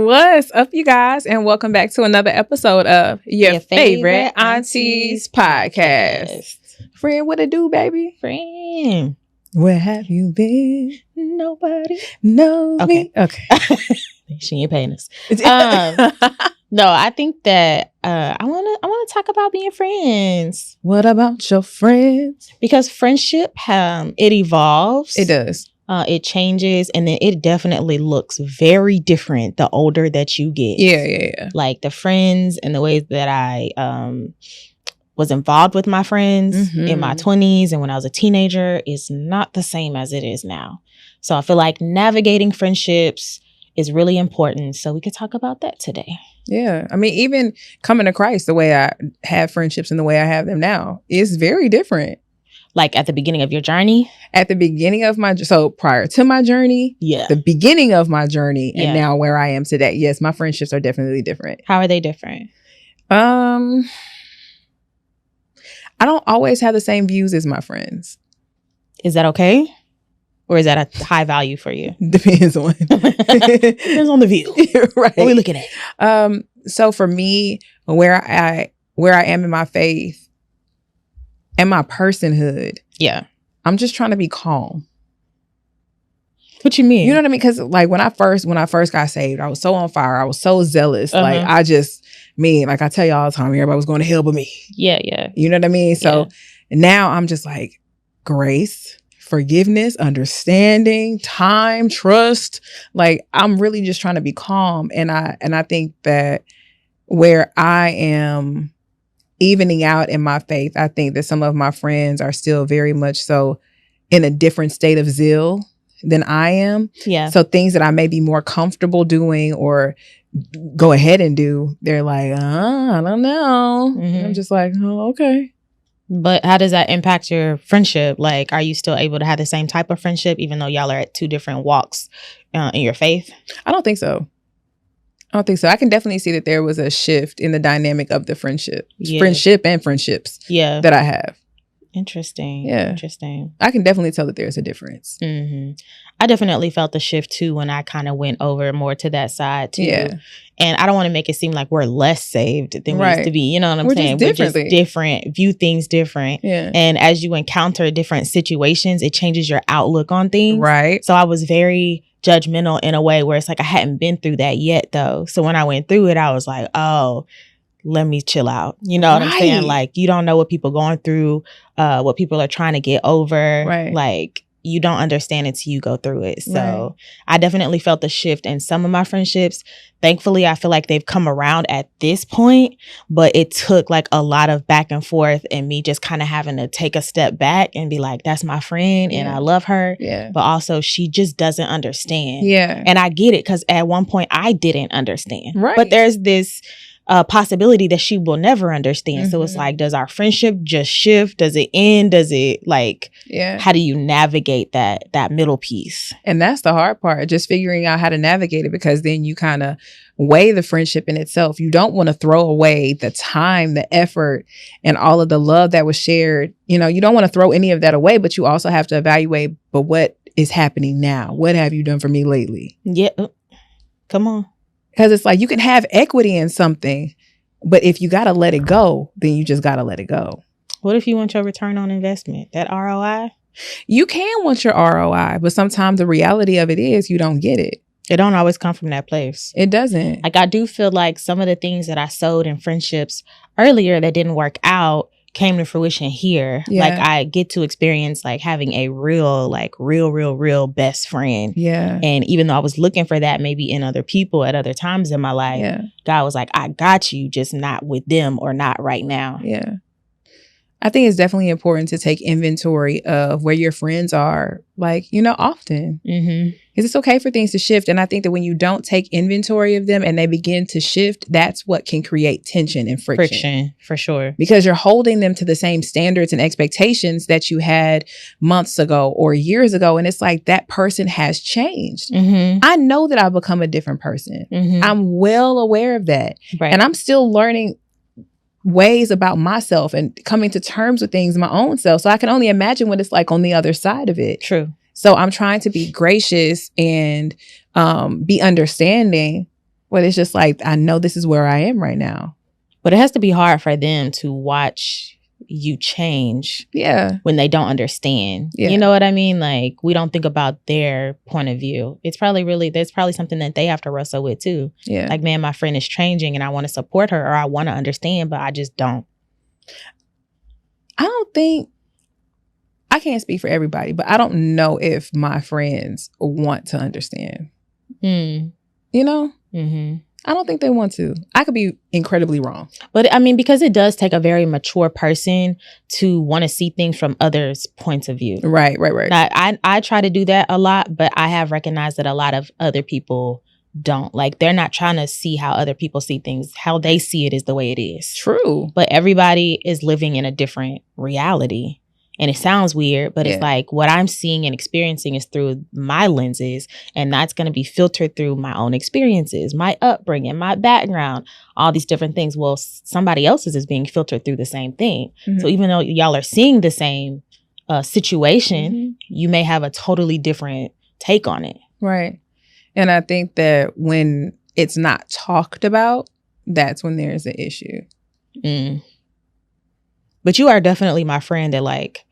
What's up, you guys, and welcome back to another episode of your favorite Aunties podcast. Friend, what it do, baby? Friend, where have you been? Nobody knows me. Okay. She ain't paying us. No, I think that I wanna talk about being friends. What about your friends? Because friendship, it evolves. It does. It changes, and then it definitely looks very different the older that you get. Yeah. Like the friends and the ways that I was involved with my friends in my 20s and when I was a teenager is not the same as it is now. So I feel like navigating friendships is really important. So we could talk about that today. Yeah. I mean, even coming to Christ, the way I have friendships and the way I have them now is very different. Like at the beginning of your journey? At the beginning of so prior to my journey, the beginning of my journey, and now where I am today. Yes, my friendships are definitely different. How are they different? I don't always have the same views as my friends. Is that okay? Or is that a high value for you? Depends on. Depends on the view. Right. What are we looking at? So for me, where I am in my faith and my personhood, I'm just trying to be calm. What you mean? You know what I mean? Because like when I first got saved, I was so on fire. I was so zealous. Like I tell you all the time, everybody was going to hell but me. Yeah. You know what I mean? So now I'm just like grace, forgiveness, understanding, time, trust. Like I'm really just trying to be calm. And I think that where I am evening out in my faith, I think that some of my friends are still very much so in a different state of zeal than I am. Yeah. So things that I may be more comfortable doing or go ahead and do, they're like, I don't know. And I'm just like, oh, okay. But how does that impact your friendship? Like, are you still able to have the same type of friendship, even though y'all are at two different walks in your faith? I don't think so. I can definitely see that there was a shift in the dynamic of the friendship and friendships that I have. Interesting. Yeah. Interesting. I can definitely tell that there's a difference. I definitely felt the shift too when I kind of went over more to that side too. Yeah. And I don't want to make it seem like we're less saved than we used to be. You know what I'm saying? We're just different, view things different. Yeah. And as you encounter different situations, it changes your outlook on things. Right. So I was very judgmental in a way where it's like I hadn't been through that yet though. So when I went through it, I was like, oh, let me chill out. You know what I'm saying? Like you don't know what people going through, what people are trying to get over. Right. Like you don't understand until you go through it. So I definitely felt the shift in some of my friendships. Thankfully, I feel like they've come around at this point, but it took like a lot of back and forth and me just kind of having to take a step back and be like, that's my friend and I love her. Yeah. But also she just doesn't understand. Yeah. And I get it because at one point I didn't understand. Right. But there's this possibility that she will never understand. So it's like, does our friendship just shift? Does it end? Does it how do you navigate that middle piece? And that's the hard part, just figuring out how to navigate it, because then you kind of weigh the friendship in itself. You don't want to throw away the time, the effort, and all of the love that was shared. You know, you don't want to throw any of that away, but you also have to evaluate, but what is happening now? What have you done for me lately? Yeah. Come on. Because it's like you can have equity in something, but if you got to let it go, then you just got to let it go. What if you want your return on investment, that ROI? You can want your ROI, but sometimes the reality of it is you don't get it. It don't always come from that place. It doesn't. Like I do feel like some of the things that I sowed in friendships earlier that didn't work out came to fruition here. Yeah. Like I get to experience like having a real best friend. Yeah. And even though I was looking for that maybe in other people at other times in my life, God was like, I got you, just not with them or not right now. Yeah. I think it's definitely important to take inventory of where your friends are, like, you know, often. Because it's okay for things to shift. And I think that when you don't take inventory of them and they begin to shift, that's what can create tension and friction. Friction, for sure. Because you're holding them to the same standards and expectations that you had months ago or years ago. And it's like that person has changed. I know that I've become a different person. I'm well aware of that. Right. And I'm still learning ways about myself and coming to terms with things in my own self. So I can only imagine what it's like on the other side of it. True. So I'm trying to be gracious and be understanding, But it's just like, I know this is where I am right now. But it has to be hard for them to watch you change when they don't understand. You know what I mean? Like, we don't think about their point of view. It's probably there's probably something that they have to wrestle with too. Like, man, my friend is changing and I want to support her, or I want to understand, but I just don't. I can't speak for everybody, but I don't know if my friends want to understand. You know? I don't think they want to. I could be incredibly wrong. But I mean, because it does take a very mature person to want to see things from others' points of view. Right. Now, I try to do that a lot, but I have recognized that a lot of other people don't. Like, they're not trying to see how other people see things. How they see it is the way it is. True. But everybody is living in a different reality. And it sounds weird, but it's like what I'm seeing and experiencing is through my lenses. And that's going to be filtered through my own experiences, my upbringing, my background, all these different things. Well, somebody else's is being filtered through the same thing. So even though y'all are seeing the same situation, you may have a totally different take on it. Right. And I think that when it's not talked about, that's when there's an issue. But you are definitely my friend that, like,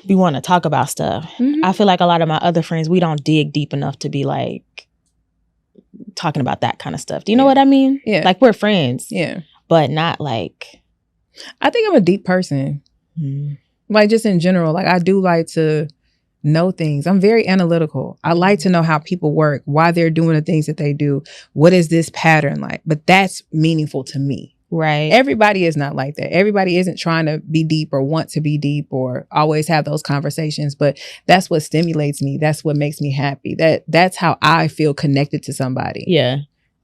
we want to talk about stuff. I feel like a lot of my other friends, we don't dig deep enough to be like talking about that kind of stuff. Do you know what I mean? Yeah. Like, we're friends. Yeah. But not like... I think I'm a deep person. Like, just in general, like, I do like to know things. I'm very analytical. I like to know how people work, why they're doing the things that they do. What is this pattern like? But that's meaningful to me. Right. Everybody is not like that. Everybody isn't trying to be deep or want to be deep or always have those conversations. But that's what stimulates me. That's what makes me happy. That's how I feel connected to somebody. Yeah.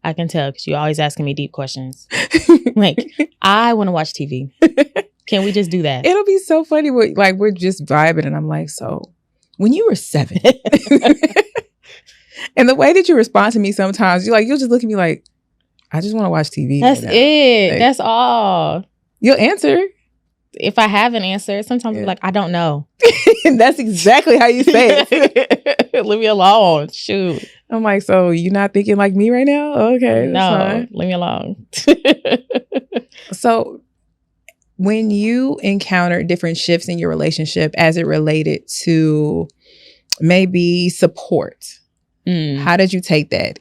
I can tell because you're always asking me deep questions. Like, I want to watch TV. Can we just do that? It'll be so funny. We're just vibing and I'm like, so when you were 7 and the way that you respond to me sometimes, you'll just look at me like, I just want to watch TV. That's it. Like, that's all. You'll answer. If I have an answer, sometimes I'm like, I don't know. That's exactly how you say it. Leave me alone. Shoot. I'm like, so you're not thinking like me right now? Okay. No, leave me alone. So when you encountered different shifts in your relationship as it related to maybe support, how did you take that?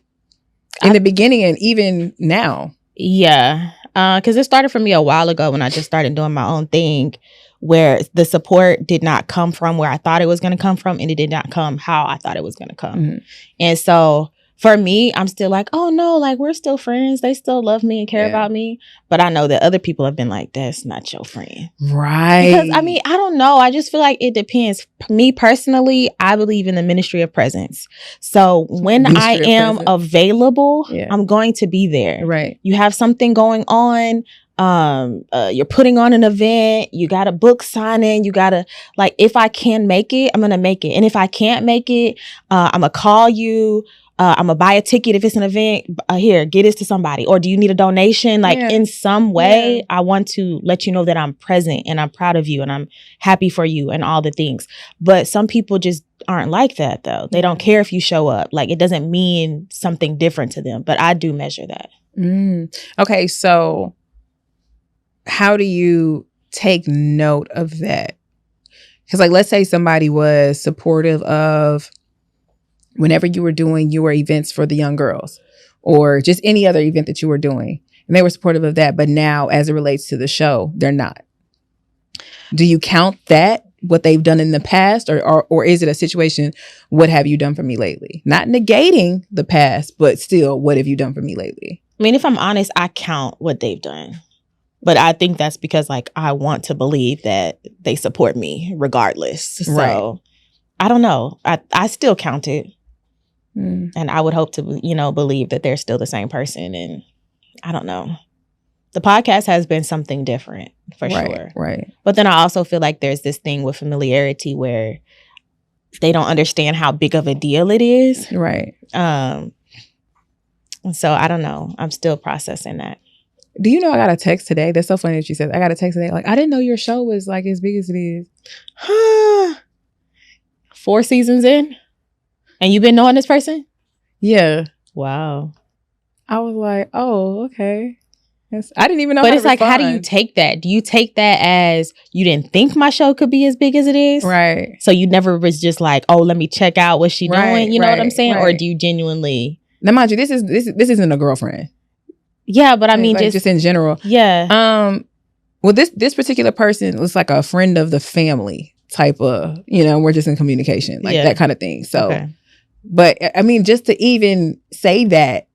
In the beginning and even now? Yeah. Because it started for me a while ago when I just started doing my own thing, where the support did not come from where I thought it was going to come from, and it did not come how I thought it was going to come. And so for me, I'm still like, oh no, like, we're still friends. They still love me and care about me. But I know that other people have been like, that's not your friend. Right. Because I mean, I don't know. I just feel like it depends. Me personally, I believe in the ministry of presence. So when I am available, I'm going to be there. Right. You have something going on. You're putting on an event. You got a book signing. You got to, like, if I can make it, I'm going to make it. And if I can't make it, I'm going to call you. I'm going to buy a ticket if it's an event. Here, get this to somebody. Or do you need a donation? Like, in some way, I want to let you know that I'm present and I'm proud of you and I'm happy for you and all the things. But some people just aren't like that, though. They don't care if you show up. Like, it doesn't mean something different to them. But I do measure that. Okay, so how do you take note of that? Because, like, let's say somebody was supportive of whenever you were doing your events for the young girls or just any other event that you were doing, and they were supportive of that, but now as it relates to the show, they're not. Do you count that, what they've done in the past, or is it a situation, what have you done for me lately? Not negating the past, but still, what have you done for me lately? I mean, if I'm honest, I count what they've done. But I think that's because, like, I want to believe that they support me regardless. So I don't know. I still count it. And I would hope to, believe that they're still the same person. And I don't know. The podcast has been something different for sure. Right. But then I also feel like there's this thing with familiarity where they don't understand how big of a deal it is. Right. So I don't know. I'm still processing that. Do you know I got a text today? That's so funny that you said. I got a text today. Like, I didn't know your show was like as big as it is. 4 seasons in? And you've been knowing this person? Yeah. Wow. I was like, oh, okay. I didn't even know. But it's like, how do you take that? Do you take that as you didn't think my show could be as big as it is? Right. So you never was just like, oh, let me check out what she doing. You know what I'm saying? Or do you genuinely? Now, mind you, this isn't a girlfriend. Yeah, but I mean, like, just in general. Yeah. Well, this particular person was like a friend of the family type of, we're just in communication, like that kind of thing. So, but I mean, just to even say that,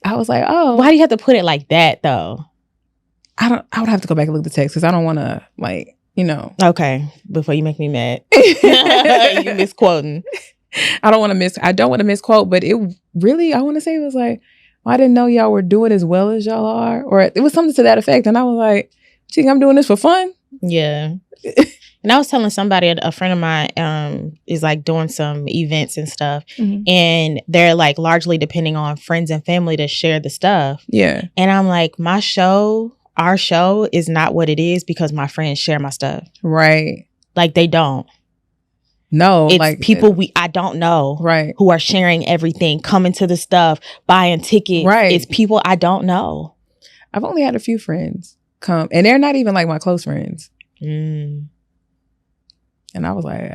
I was like, oh. Why do you have to put it like that, though? I would have to go back and look at the text because I don't want to, like, Okay, before you make me mad. You misquoting. I don't want to misquote, but it really, I want to say it was like, well, I didn't know y'all were doing as well as y'all are. Or it was something to that effect. And I was like, you think I'm doing this for fun? Yeah. And I was telling somebody, a friend of mine is like doing some events and stuff. Mm-hmm. And they're like largely depending on friends and family to share the stuff. Yeah. And I'm like, our show is not what it is because my friends share my stuff. Right. Like they don't. No. It's like people I don't know. Right. Who are sharing everything, coming to the stuff, buying tickets. Right. It's people I don't know. I've only had a few friends come. And they're not even like my close friends. Mm. And I was like,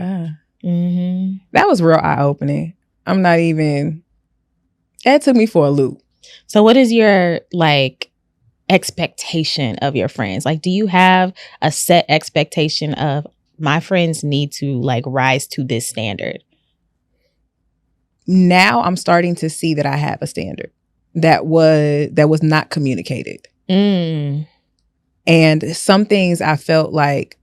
Mm-hmm. That was real eye-opening. That took me for a loop. So what is your, like, expectation of your friends? Like, do you have a set expectation of my friends need to, like, rise to this standard? Now I'm starting to see that I have a standard that was not communicated. Mm. And some things I felt like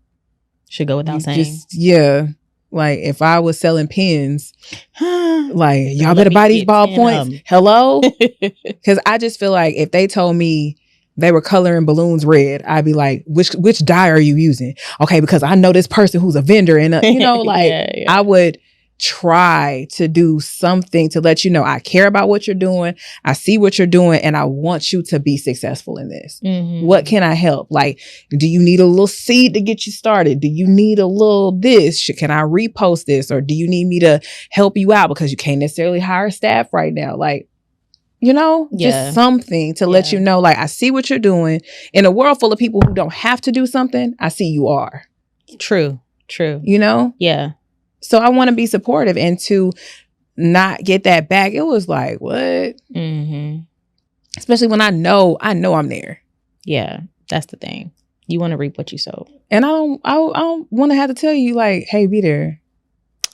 should go without saying. Like if I was selling pens, like y'all better buy these ballpoints. Hello? Because I just feel like if they told me they were coloring balloons red, I'd be like, which dye are you using? Okay, because I know this person who's a vendor, and I would try to do something to let you know I care about what you're doing. I see what you're doing, and I want you to be successful in this. Mm-hmm. What can I help? Like, do you need a little seed to get you started? Do you need a little this? Can I repost this? Or do you need me to help you out because you can't necessarily hire staff right now? Like, just something to let you know, like, I see what you're doing. In a world full of people who don't have to do something, I see you are. True. Yeah. So I want to be supportive, and to not get that back, it was like, what? Mm-hmm. Especially when I know I'm there. Yeah, that's the thing. You want to reap what you sow. And I don't want to have to tell you, like, hey, be there.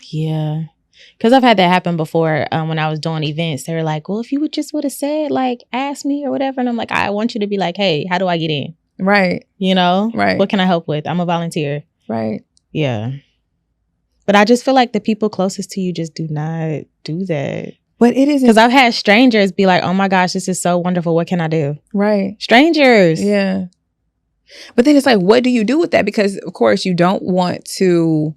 Yeah. Because I've had that happen before when I was doing events. They were like, well, if you would have said, like, ask me or whatever. And I'm like, I want you to be like, hey, how do I get in? Right. Right. What can I help with? I'm a volunteer. Right. Yeah. But I just feel like the people closest to you just do not do that. But it isn't. Because I've had strangers be like, oh my gosh, this is so wonderful. What can I do? Right. Strangers. Yeah. But then it's like, what do you do with that? Because, of course, you don't want to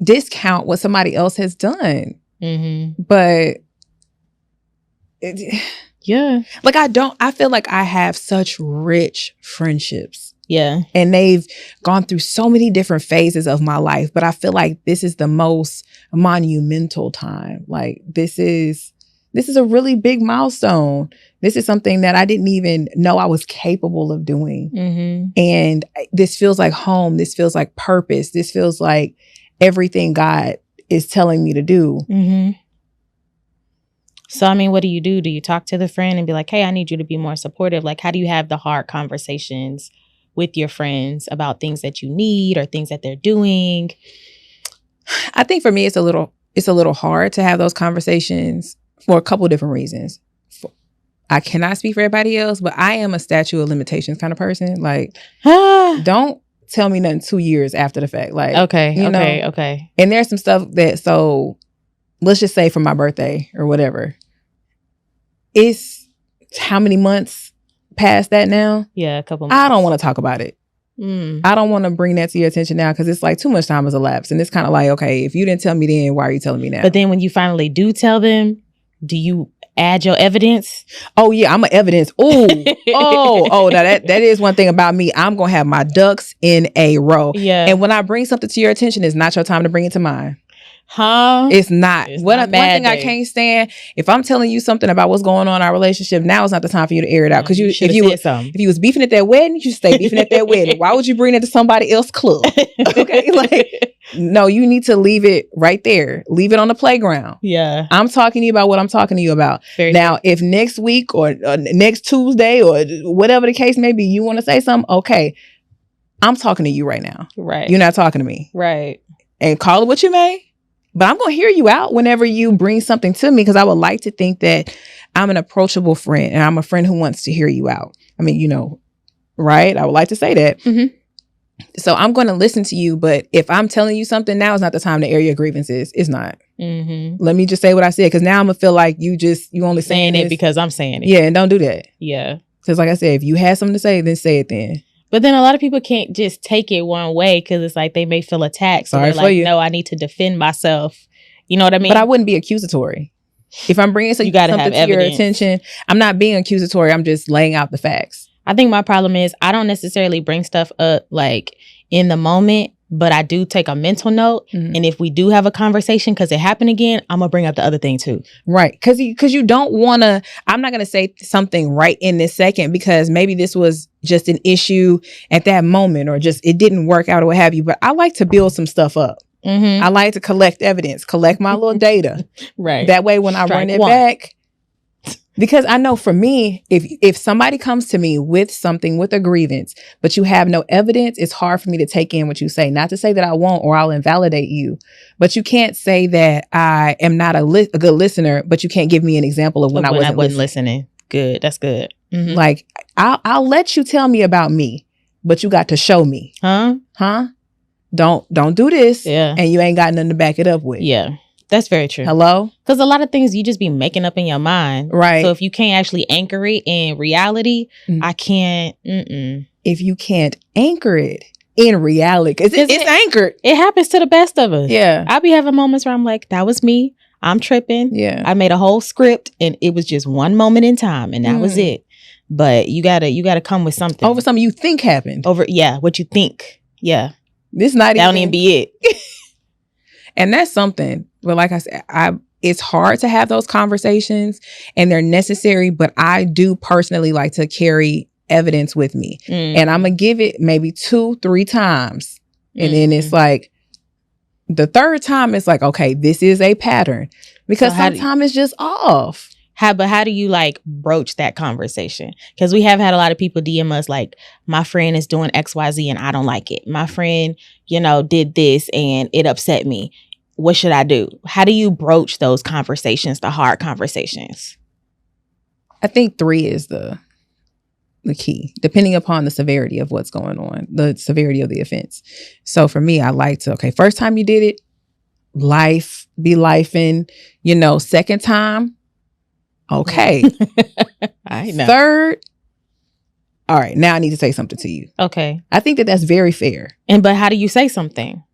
discount what somebody else has done. Mm-hmm. But yeah. Like, I feel like I have such rich friendships. Yeah. And they've gone through so many different phases of my life. But I feel like this is the most monumental time. Like, this is a really big milestone. This is something that I didn't even know I was capable of doing. Mm-hmm. And this feels like home. This feels like purpose. This feels like everything God is telling me to do. Mm-hmm. So, I mean, what do you do? Do you talk to the friend and be like, hey, I need you to be more supportive? Like, how do you have the hard conversations with your friends about things that you need or things that they're doing? I think for me, it's a little hard to have those conversations for a couple of different reasons. I cannot speak for everybody else, but I am a statute of limitations kind of person. Like, don't tell me nothing 2 years after the fact. Like, okay. And there's some stuff so let's just say for my birthday or whatever. It's how many months past that now? Yeah, a couple months. I don't want to talk about it. I don't want to bring that to your attention now because it's like too much time has elapsed. And it's kind of like, okay, if you didn't tell me then, why are you telling me now? But then when you finally do tell them, do you add your evidence? Oh, yeah, I'm an evidence. Now that is one thing about me. I'm going to have my ducks in a row. Yeah. And when I bring something to your attention, it's not your time to bring it to mine. It's not. It's One not thing I can't stand, if I'm telling you something about what's going on in our relationship, now is not the time for you to air it out. Because if you was beefing at that wedding, you should stay beefing at that wedding. Why would you bring it to somebody else's club? Okay, like, no, you need to leave it right there. Leave it on the playground. Yeah. I'm talking to you about what I'm talking to you about. Now, if next week or next Tuesday or whatever the case may be, you want to say something, okay, I'm talking to you right now. Right. You're not talking to me. Right. And call it what you may. But I'm going to hear you out whenever you bring something to me, because I would like to think that I'm an approachable friend and I'm a friend who wants to hear you out. I mean, you know, right? I would like to say that. Mm-hmm. So I'm going to listen to you. But if I'm telling you something, now is not the time to air your grievances. It's not. Mm-hmm. Let me just say what I said, because now I'm going to feel like you only saying it because I'm saying it. Yeah, and don't do that. Yeah. Because like I said, if you had something to say, then say it then. But then a lot of people can't just take it one way, because it's like they may feel attacked. So they're like, no, I need to defend myself. You know what I mean? But I wouldn't be accusatory. If I'm bringing something to your attention, I'm not being accusatory. I'm just laying out the facts. I think my problem is I don't necessarily bring stuff up like in the moment, but I do take a mental note. Mm-hmm. And if we do have a conversation, because it happened again, I'm going to bring up the other thing too. Right. Because you don't want to, I'm not going to say something right in this second, because maybe this was just an issue at that moment, or just it didn't work out or what have you. But I like to build some stuff up. Mm-hmm. I like to collect evidence, collect my little data. Right. That way when I run it back, because I know for me, if somebody comes to me with something, with a grievance, but you have no evidence, it's hard for me to take in what you say. Not to say that I won't or I'll invalidate you, but you can't say that I am not a good listener, but you can't give me an example of when I wasn't listening. Good. That's good. Mm-hmm. Like, I'll let you tell me about me, but you got to show me. Huh? Don't do this. Yeah. And you ain't got nothing to back it up with. Yeah. That's very true. Hello? Because a lot of things you just be making up in your mind. Right. So if you can't actually anchor it in reality, I can't. If you can't anchor it in reality, because it's anchored. It happens to the best of us. Yeah. I be having moments where I'm like, that was me. I'm tripping. Yeah. I made a whole script and it was just one moment in time and that was it. But you gotta come with something. Over something you think happened. What you think. Yeah. This not that don't even be it. And that's something. But like I said, it's hard to have those conversations and they're necessary, but I do personally like to carry evidence with me. And I'm going to give it maybe 2-3 times. And then it's like, the third time it's like, okay, this is a pattern. Because sometimes it's just off. But how do you like broach that conversation? Because we have had a lot of people DM us like, my friend is doing XYZ and I don't like it. My friend, did this and it upset me. What should I do? How do you broach those conversations, the hard conversations? I think 3 is the key, depending upon the severity of what's going on, the severity of the offense. So for me, I like to, okay, first time you did it, be lifing, second time, okay. I know. Third, all right, now I need to say something to you. Okay. I think that's very fair. But how do you say something?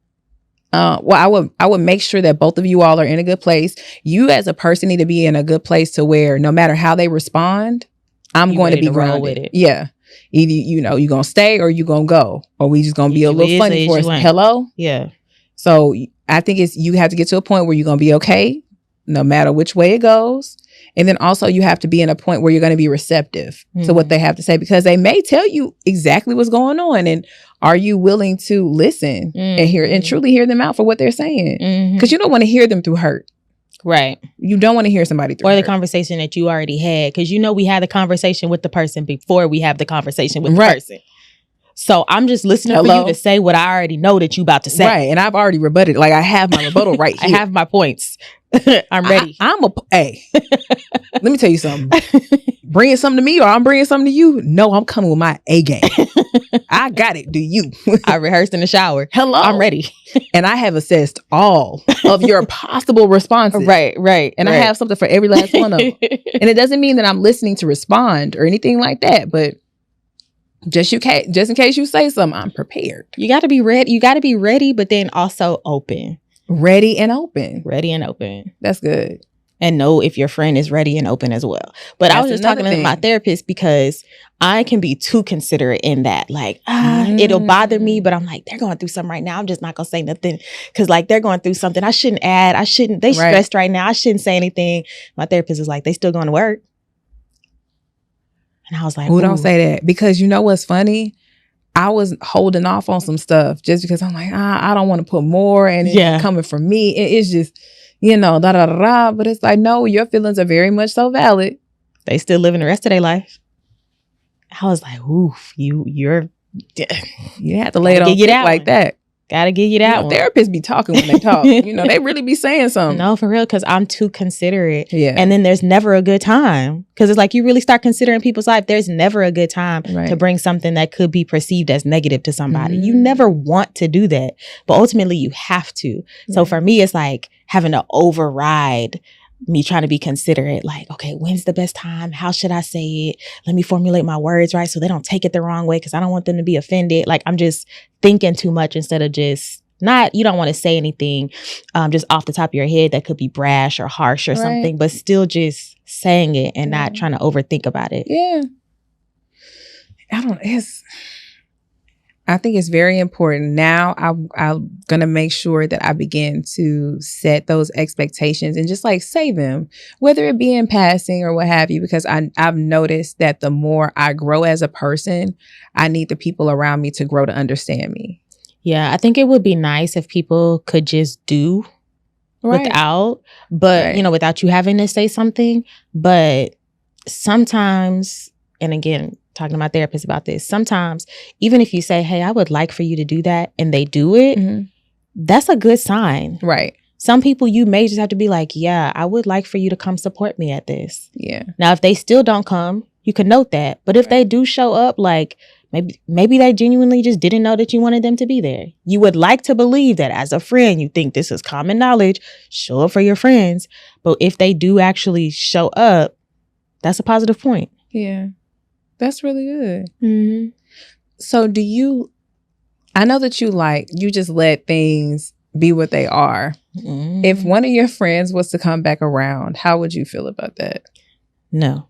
Well, I would make sure that both of you all are in a good place. You as a person need to be in a good place to where no matter how they respond, I'm going to be grounded with it. Yeah. Either, you're going to stay or you're going to go, or we just going to be a little funny for us. Hello? Yeah. So I think you have to get to a point where you're going to be okay, no matter which way it goes. And then also you have to be in a point where you're going to be receptive to what they have to say, because they may tell you exactly what's going on. And are you willing to listen and hear and truly hear them out for what they're saying? Because you don't want to hear them through hurt. Right. You don't want to hear somebody through the conversation that you already had. Because we had the conversation with the person before we have the conversation with the person. So I'm just listening for you to say what I already know that you about to say. Right. And I've already rebutted. Like, I have my rebuttal right here. I have my points. I'm ready. Hey, let me tell you something. Bringing something to me or I'm bringing something to you? No, I'm coming with my A game. I got it. Do you? I rehearsed in the shower. Hello. I'm ready. And I have assessed all of your possible responses. Right. And I have something for every last one of them. And it doesn't mean that I'm listening to respond or anything like that, but just in case you say something, I'm prepared. You got to be ready. You got to be ready, but then also open. Ready and open. Ready and open. That's good. and know if your friend is ready and open as well. But I was just talking to my therapist because I can be too considerate in that. Like, it'll bother me, but I'm like, they're going through something right now. I'm just not going to say nothing because like they're going through something. I shouldn't add. They stressed right now. I shouldn't say anything. My therapist is like, they still going to work. And I was like, ooh, don't say that. Because you know what's funny? I was holding off on some stuff just because I'm like, I don't want to put more and it's coming from me. It's just, da da da da. But it's like, no, your feelings are very much so valid. They still living the rest of their life. I was like, oof, you have to lay it on thick like that. Gotta give you that one. Therapists be talking when they talk. They really be saying something. No, for real, because I'm too considerate. Yeah. And then there's never a good time. Because it's like you really start considering people's life. There's never a good time to bring something that could be perceived as negative to somebody. You never want to do that. But ultimately, you have to. So for me, it's like having to override me trying to be considerate, like, okay, when's the best time? How should I say it? Let me formulate my words right so they don't take it the wrong way because I don't want them to be offended. Like, I'm just thinking too much instead of just you don't want to say anything just off the top of your head that could be brash or harsh or something, but still just saying it and not trying to overthink about it. Yeah. I think it's very important. Now I'm going to make sure that I begin to set those expectations and just like say them, whether it be in passing or what have you, because I've noticed that the more I grow as a person, I need the people around me to grow to understand me. Yeah, I think it would be nice if people could just do without you having to say something. But sometimes, and again, talking to my therapist about this, sometimes even if you say, hey, I would like for you to do that, and they do it, that's a good sign. Right. Some people you may just have to be like, yeah, I would like for you to come support me at this. Yeah. Now, if they still don't come, you can note that. But if they do show up, like maybe they genuinely just didn't know that you wanted them to be there. You would like to believe that as a friend, you think this is common knowledge, show up for your friends. But if they do actually show up, that's a positive point. Yeah. That's really good. Mm-hmm. So I know that you just let things be what they are. Mm-hmm. If one of your friends was to come back around, how would you feel about that? No.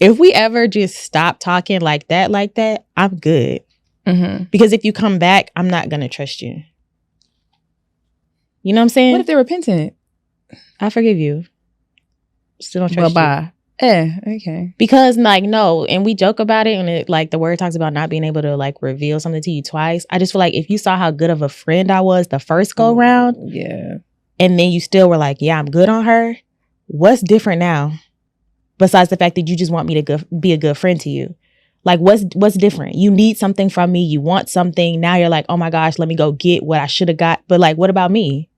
If we ever just stop talking like that, I'm good. Mm-hmm. Because if you come back, I'm not going to trust you. You know what I'm saying? What if they're repentant? I forgive you. Still don't trust you. Bye. Okay. Because no, and we joke about it, and it, like the word talks about not being able to like reveal something to you twice. I just feel like if you saw how good of a friend I was the first go round, and then you still were like, yeah, I'm good on her. What's different now? Besides the fact that you just want me to be a good friend to you. Like, what's different? You need something from me. You want something. Now you're like, oh my gosh, let me go get what I should have got. But like, what about me?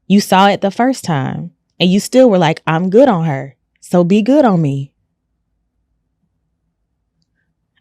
You saw it the first time, and you still were like, I'm good on her. So be good on me.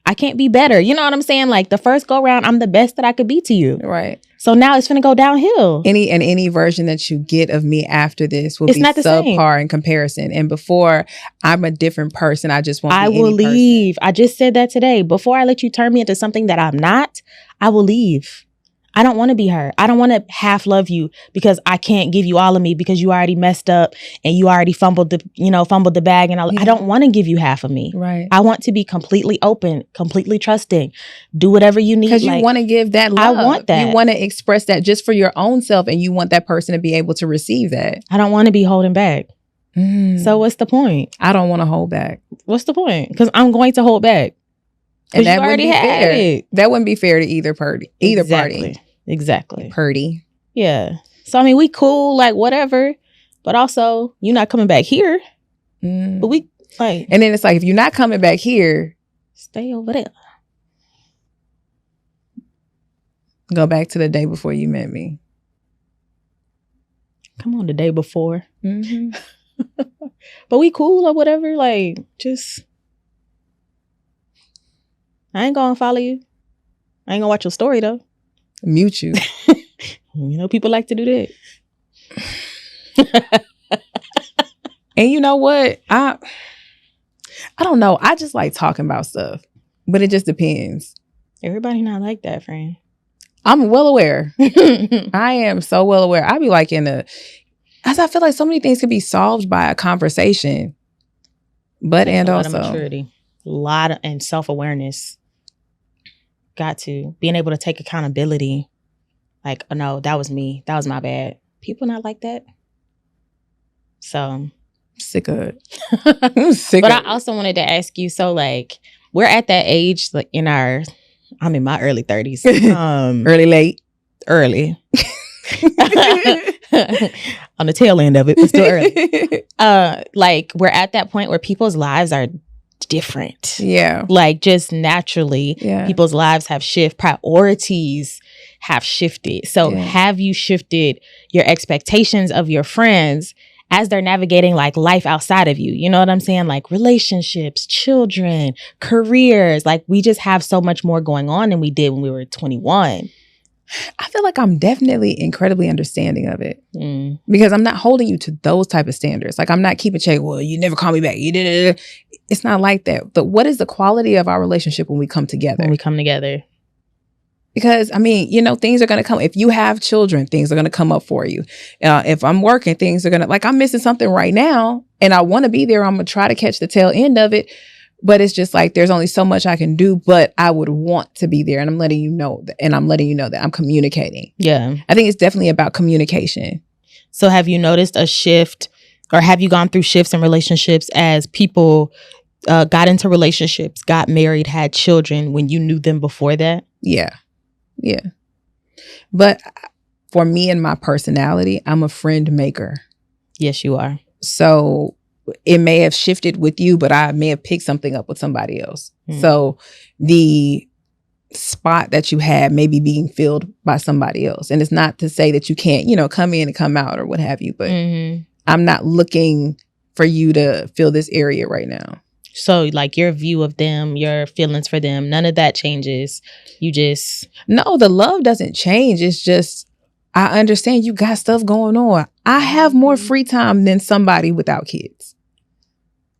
I can't be better. You know what I'm saying? Like the first go round, I'm the best that I could be to you. Right. So now it's going to go downhill. Any version that you get of me after this will be subpar in comparison. And before, I'm a different person. I just won't be any person. I will leave. I just said that today. Before I let you turn me into something that I'm not, I will leave. I don't want to be her. I don't want to half love you because I can't give you all of me because you already messed up and you already fumbled the bag. And I don't want to give you half of me. Right. I want to be completely open, completely trusting. Do whatever you need. Because you want to give that love. I want that. You want to express that just for your own self, and you want that person to be able to receive that. I don't want to be holding back. So what's the point? I don't want to hold back. What's the point? Because I'm going to hold back. And that wouldn't be fair. That wouldn't be fair to either party. Exactly. Purdy. Yeah. So, I mean, we cool, like, whatever. But also, you're not coming back here. But we, like... And then it's like, if you're not coming back here... Stay over there. Go back to the day before you met me. Come on, the day before. Mm-hmm. But we cool or whatever. Like, just... I ain't gonna follow you. I ain't gonna watch your story, though. Mute you. You know, people like to do that. And you know what? I don't know. I just like talking about stuff. But it just depends. Everybody not like that, friend. I'm well aware. I am so well aware. I be like as I feel like so many things can be solved by a conversation. But That's and a also lot of maturity, and self-awareness. Got to being able to take accountability. Like, oh no, that was me. That was my bad. People not like that. So sick of it. I'm sick but of I also wanted to ask you, so like we're at that age, like I'm in my early 30s. Early. On the tail end of it, but still early. Like we're at that point where people's lives are different. Yeah. Like just naturally, people's lives have priorities have shifted. So have you shifted your expectations of your friends as they're navigating like life outside of you? You know what I'm saying? Like relationships, children, careers. Like we just have so much more going on than we did when we were 21. I feel like I'm definitely incredibly understanding of it because I'm not holding you to those type of standards. Like I'm not keeping check. Well, you never call me back. You did. It's not like that. But what is the quality of our relationship when we come together? Because I mean, you know, things are going to come. If you have children, things are going to come up for you. If I'm working, things are going to, like I'm missing something right now and I want to be there. I'm going to try to catch the tail end of it. But it's just like, there's only so much I can do, but I would want to be there. And I'm letting you know that, I'm communicating. Yeah. I think it's definitely about communication. So have you noticed a shift, or have you gone through shifts in relationships as people got into relationships, got married, had children when you knew them before that? Yeah. Yeah. But for me and my personality, I'm a friend maker. Yes, you are. So it may have shifted with you, but I may have picked something up with somebody else. So the spot that you had may be being filled by somebody else. And it's not to say that you can't, you know, come in and come out or what have you, but I'm not looking for you to fill this area right now. So like your view of them, your feelings for them, none of that changes. You just... No, the love doesn't change. It's just, I understand you got stuff going on. I have more free time than somebody without kids.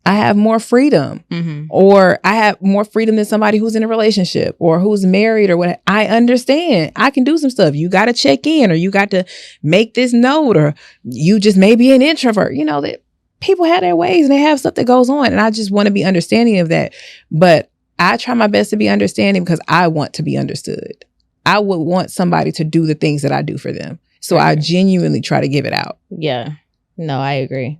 I have more freedom, or I have more freedom than somebody who's in a relationship or who's married or what. I understand. I can do some stuff. You got to check in, or you got to make this note, or you just may be an introvert. You know, that people have their ways and they have stuff that goes on. And I just want to be understanding of that. But I try my best to be understanding because I want to be understood. I would want somebody to do the things that I do for them. So I genuinely try to give it out. Yeah. No, I agree.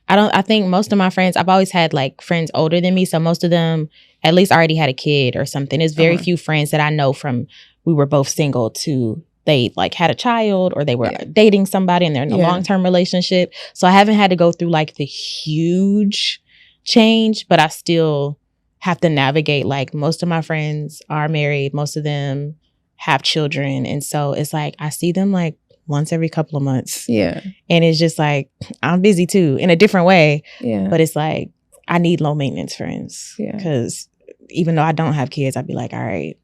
I think most of my friends, I've always had like friends older than me. So most of them at least already had a kid or something. There's very few friends that I know from we were both single to they like had a child, or they were dating somebody and they're in a long-term relationship. So I haven't had to go through like the huge change, but I still have to navigate. Like most of my friends are married. Most of them have children. And so it's like, I see them like once every couple of months. Yeah. And it's just like, I'm busy too in a different way. Yeah. But it's like, I need low maintenance friends. Yeah. Because even though I don't have kids, I'd be like, all right,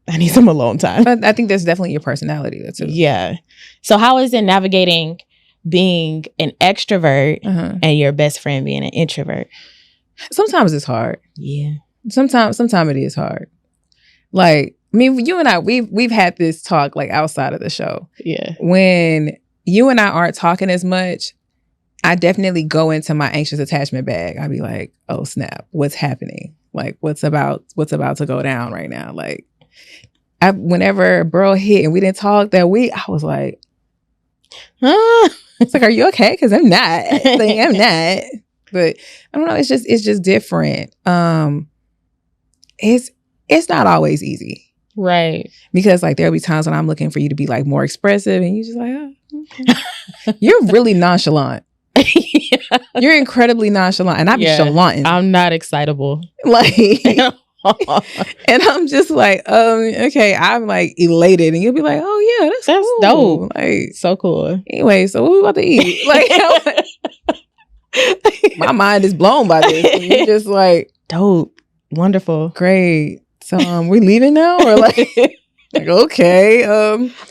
I need some alone time. But I think that's definitely your personality. That's it. Yeah. So how is it navigating being an extrovert and your best friend being an introvert? Sometimes it's hard. Yeah. Sometimes it is hard. Like, I mean, you and I, we've had this talk like outside of the show. Yeah. When you and I aren't talking as much, I definitely go into my anxious attachment bag. I'd be like, oh snap, what's happening? Like, what's about to go down right now? Like, whenever Bro hit and we didn't talk that week, I was like, it's like, are you okay? Because I'm not. Like, I'm not. But I don't know. It's just different. It's not always easy. Right. Because like there'll be times when I'm looking for you to be like more expressive and you just like, oh, okay. You're really nonchalant. Yeah. You're incredibly nonchalant. And I be chalanting. I'm not excitable. Like, and I'm just like, okay, I'm like elated. And you'll be like, oh yeah, that's cool. Dope. Like, so cool. Anyway, so what we about to eat? Like, my mind is blown by this. And you're just like, dope. Wonderful. Great. So we leaving now, or like okay.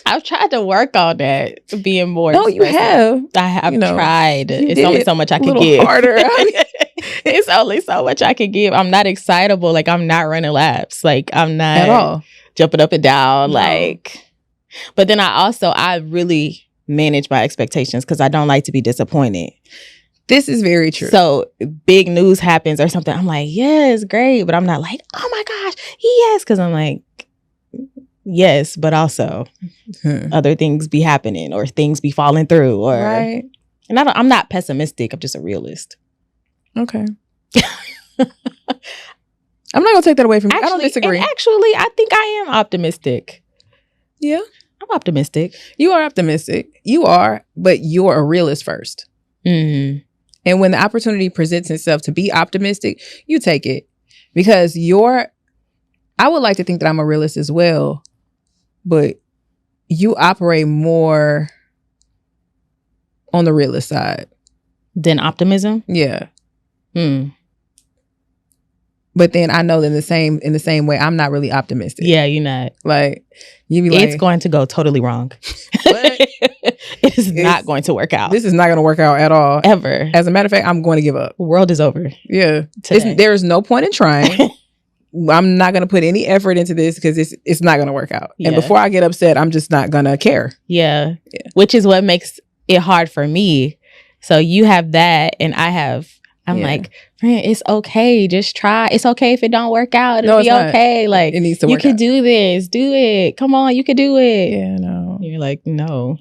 I've tried to work on that, being more. No, you have. I have tried. It's only so much I can give. Harder. It's only so much I can give. I'm not excitable. Like I'm not running laps. Like I'm not at all jumping up and down. No. Like But then I really manage my expectations because I don't like to be disappointed. This is very true. So big news happens or something. I'm like, yes, great. But I'm not like, oh my gosh, yes. Because I'm like, yes, but also other things be happening or things be falling through. Or right. And I'm not pessimistic. I'm just a realist. Okay. I'm not going to take that away from you. I don't disagree. Actually, I think I am optimistic. Yeah. I'm optimistic. You are optimistic. You are, but you're a realist first. Mm-hmm. And when the opportunity presents itself to be optimistic, you take it. Because I would like to think that I'm a realist as well, but you operate more on the realist side. Than optimism? Yeah. But then I know that in the same way, I'm not really optimistic. Yeah, you're not. Like, you be like, it's going to go totally wrong. It is not going to work out. This is not going to work out at all. Ever. As a matter of fact, I'm going to give up. The world is over. Yeah. There is no point in trying. I'm not going to put any effort into this because it's not going to work out. Yeah. And before I get upset, I'm just not going to care. Yeah. Which is what makes it hard for me. So you have that and I'm like, friend, it's okay. Just try. It's okay if it don't work out. It'll be okay. Like, it needs to work out. You can do this. Do it. Come on, you can do it. Yeah, no. You're like, no.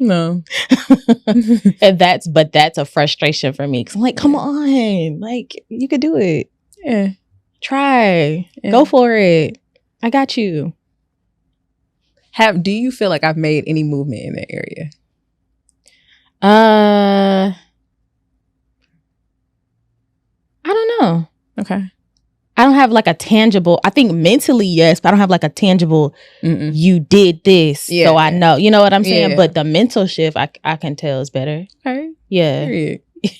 And that's a frustration for me. Cause I'm like, come on. Like, you could do it. Yeah. Try. Yeah. Go for it. I got you. Do you feel like I've made any movement in that area? I don't know. Okay. I don't have like a tangible, I think mentally, yes, but I don't have like a tangible, you did this, so I know. You know what I'm saying? Yeah. But the mental shift, I can tell is better. Okay. Yeah. Period. You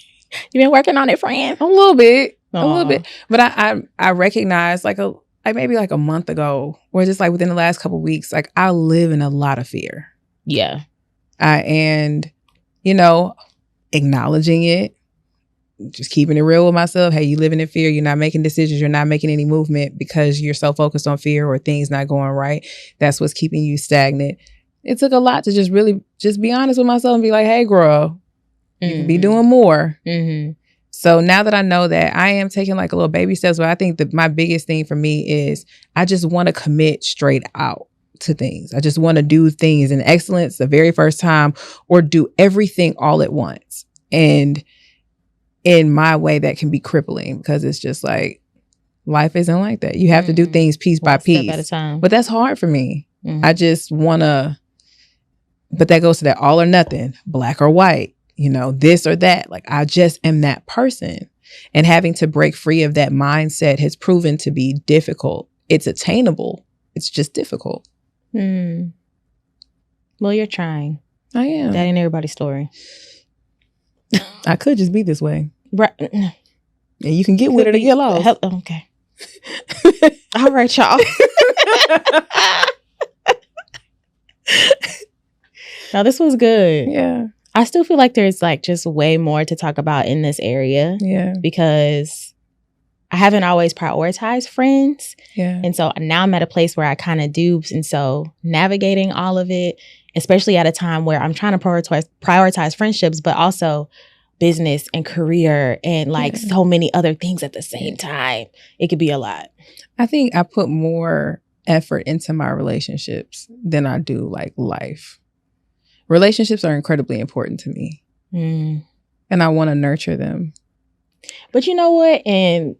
been working on it, friend? A little bit. Aww. A little bit. But I recognize like maybe like a month ago, or just like within the last couple of weeks, like I live in a lot of fear. Yeah. And, acknowledging it. Just keeping it real with myself. Hey, you living in fear. You're not making decisions. You're not making any movement because you're so focused on fear or things not going right. That's what's keeping you stagnant. It took a lot to just really just be honest with myself and be like, hey, girl, you can be doing more. Mm-hmm. So now that I know that, I am taking like a little baby steps. But I think that my biggest thing for me is I just want to commit straight out to things. I just want to do things in excellence the very first time or do everything all at once. And in my way, that can be crippling because it's just like life isn't like that. You have to do things piece by piece. Step at a time. But that's hard for me. I just want to, but that goes to that all or nothing, black or white, this or that. Like I just am that person. And having to break free of that mindset has proven to be difficult. It's attainable. It's just difficult. Well, you're trying. I am. That ain't everybody's story. I could just be this way. Right. And you can get with it or get lost. Okay. All right, y'all. Now, this was good. Yeah. I still feel like there's like just way more to talk about in this area. Yeah. Because I haven't always prioritized friends. Yeah. And so now I'm at a place where I kind of do. And so navigating all of it, especially at a time where I'm trying to prioritize friendships, but also business and career and like so many other things at the same time. It could be a lot. I think I put more effort into my relationships than I do like life. Relationships are incredibly important to me. And I want to nurture them. But you know what? And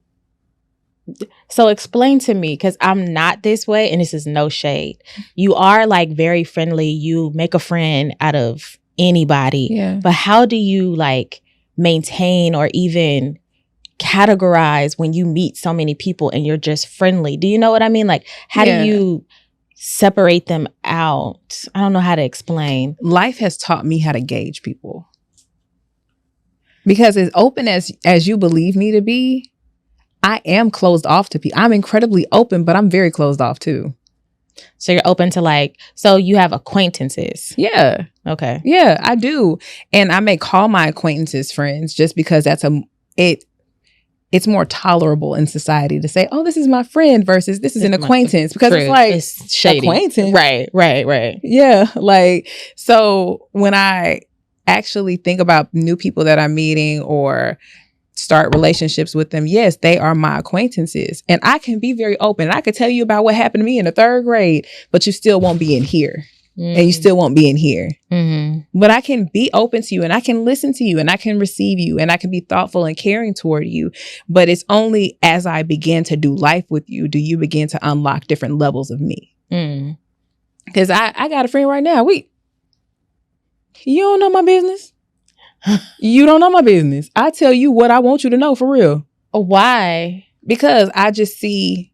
so explain to me, because I'm not this way and this is no shade. You are like very friendly. You make a friend out of anybody. Yeah. But how do you like maintain or even categorize when you meet so many people and you're just friendly? Do you know what I mean? Like, how do you separate them out? I don't know how to explain. Life has taught me how to gauge people. Because as open as you believe me to be, I am closed off to people. I'm incredibly open, but I'm very closed off too. So you're open to like, so you have acquaintances. Yeah. Okay. Yeah, I do. And I may call my acquaintances friends just because it's more tolerable in society to say, oh, this is my friend versus this is an acquaintance, because it's like, it's shady. Acquaintance. Right. Yeah. Like, so when I actually think about new people that I'm meeting or start relationships with them, yes, they are my acquaintances. And I can be very open. I could tell you about what happened to me in the 3rd grade, but you still won't be in here. And you still won't be in here. But I can be open to you, and I can listen to you, and I can receive you, and I can be thoughtful and caring toward you. But it's only as I begin to do life with you, do you begin to unlock different levels of me. Because I got a friend right now. You don't know my business. You don't know my business. I tell you what I want you to know, for real. Why? Because I just see...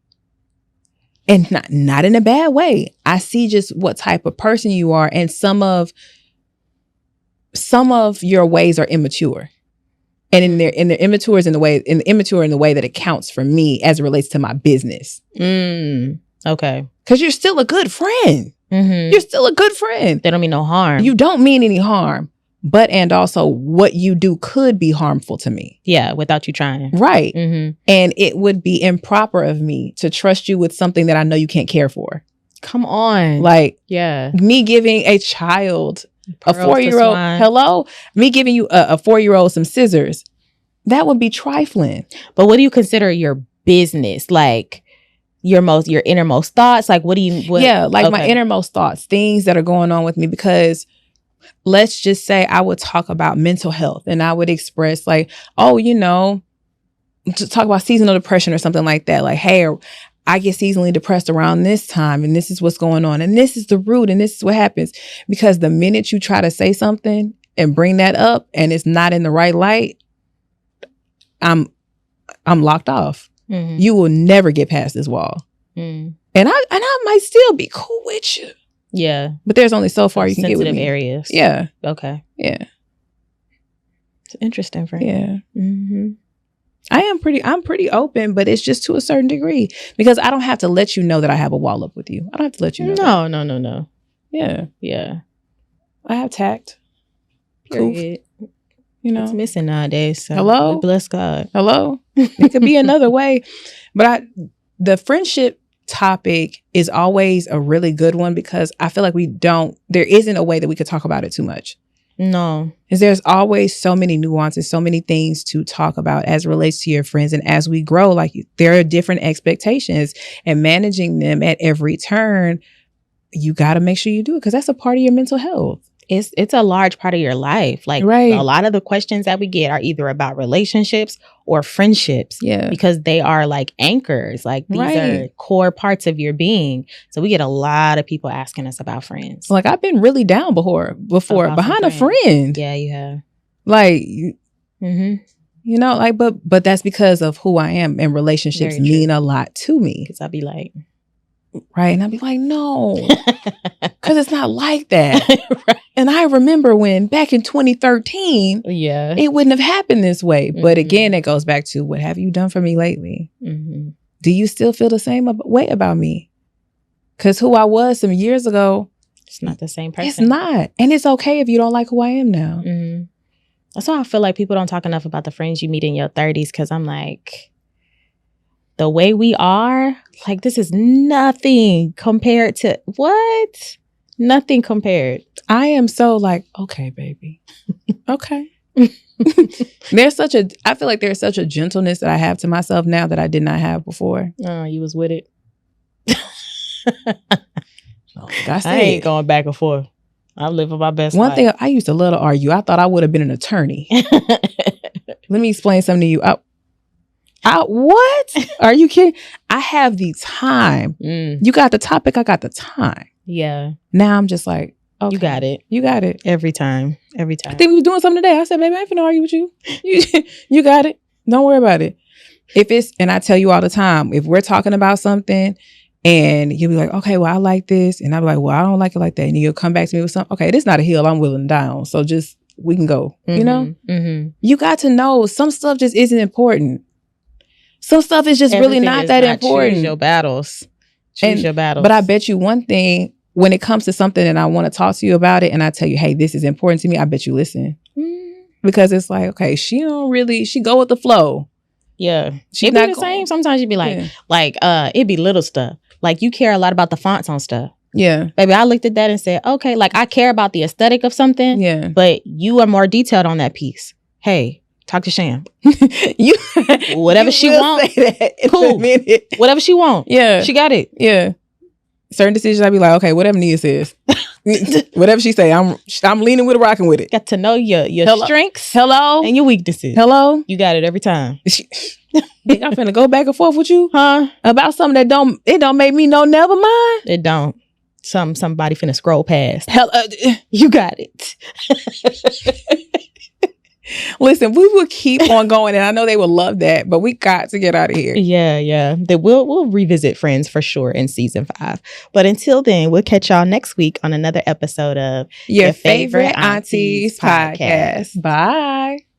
And not in a bad way. I see just what type of person you are, and some of your ways are immature, and in the immature in the way that it counts for me as it relates to my business. Okay, because you're still a good friend. You're still a good friend. They don't mean no harm. You don't mean any harm. But, and also what you do could be harmful to me. Yeah, without you trying. Right. And it would be improper of me to trust you with something that I know you can't care for. Come on. Like, yeah, me giving a child, a 4-year-old, me giving you a 4-year-old some scissors, that would be trifling. But what do you consider your business? Like, your innermost thoughts? Like, what do you... my innermost thoughts, things that are going on with me, because... Let's just say I would talk about mental health, and I would express like, oh, to talk about seasonal depression or something like that. Like, hey, I get seasonally depressed around this time, and this is what's going on, and this is the root, and this is what happens. Because the minute you try to say something and bring that up, and it's not in the right light, I'm locked off. You will never get past this wall. And I might still be cool with you. Yeah. But there's only so far you can get with me. Sensitive areas. Yeah. Okay. Yeah. It's interesting, friend. Yeah. I'm pretty open, but it's just to a certain degree, because I don't have to let you know that I have a wall up with you. I don't have to let you know. No. Yeah. Yeah. I have tact. Period. It's missing nowadays. So hello? Bless God. Hello? It could be another way. But the friendship topic is always a really good one, because I feel like there isn't a way that we could talk about it too much. No. Because there's always so many nuances, so many things to talk about as it relates to your friends. And as we grow, like, there are different expectations, and managing them at every turn, you got to make sure you do it, because that's a part of your mental health. It's a large part of your life. Like, right. A lot of the questions that we get are either about relationships or friendships. Yeah. Because they are like anchors. Like, these are core parts of your being. So we get a lot of people asking us about friends. Like, I've been really down before behind a friend. Yeah, you have. Like, like, but that's because of who I am, and relationships mean a lot to me. Because I'll be like, right. And I'd be like, no, because it's not like that. Right. And I remember when back in 2013, it wouldn't have happened this way. But again, it goes back to, what have you done for me lately? Do you still feel the same way about me? Because who I was some years ago, it's not the same person. It's not. And it's okay if you don't like who I am now. That's why I feel like people don't talk enough about the friends you meet in your 30s. Because I'm like, the way we are, like, this is nothing compared to what? Nothing compared. I am so like, okay, baby. Okay. I feel like there's such a gentleness that I have to myself now that I did not have before. Oh, you was with it. I ain't going back and forth. I live my best life. One thing, I used to love to argue. I thought I would have been an attorney. Let me explain something to you. What? Are you kidding? I have the time. You got the topic. I got the time. Yeah. Now I'm just like, okay. You got it. Every time. I think we were doing something today. I said, baby, I ain't finna argue with you. You got it. Don't worry about it. And I tell you all the time, if we're talking about something and you'll be like, okay, well, I like this. And I'll be like, well, I don't like it like that. And you'll come back to me with something. Okay, this is not a hill I'm willing to die on. So just, we can go, you know? You got to know some stuff just isn't important. Some stuff is just really not that important. Choose your battles. But I bet you one thing, when it comes to something and I want to talk to you about it and I tell you, hey, this is important to me, I bet you listen. Because it's like, okay, she go with the flow. Yeah. She's It'd not be the same. Sometimes you'd be Yeah. like, it'd be little stuff. Like, you care a lot about the fonts on stuff. Yeah. Baby, I looked at that and said, okay, like, I care about the aesthetic of something. Yeah. But you are more detailed on that piece. Hey, talk to Sham. You Whatever she want. Cool. Whatever she want. Yeah. She got it. Yeah. Certain decisions, I'd be like, okay, whatever Nia says. Whatever she say, I'm leaning with it, rocking with it. Got to know your strengths. Hello. And your weaknesses. Hello. You got it every time. Think I'm finna go back and forth with you? Huh? About something that don't make me know never mind? It don't. Somebody finna scroll past. Hell, you got it. Listen, we will keep on going, and I know they will love that, but we got to get out of here. Yeah. We'll revisit Friends for sure in season 5. But until then, we'll catch y'all next week on another episode of Your Favorite Aunties Podcast. Bye.